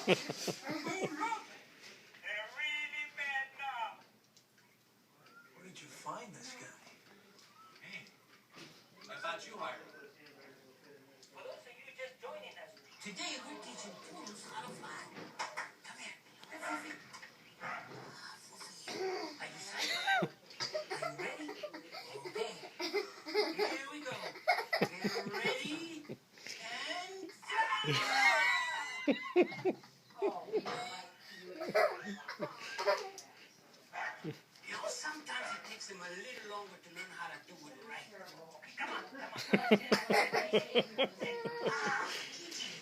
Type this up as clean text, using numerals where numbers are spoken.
Where did you find this guy? Hey, I thought you hired him. For those of you just joining us, today we're teaching poodles how to fly. Come here. Fufi. Fufi. Are you excited? Are you ready? Okay. Here we go. Get ready and fly! Oh, you know, sometimes it takes them a little longer to learn how to do it right. Come on, come on, come on. Ah, Gigi.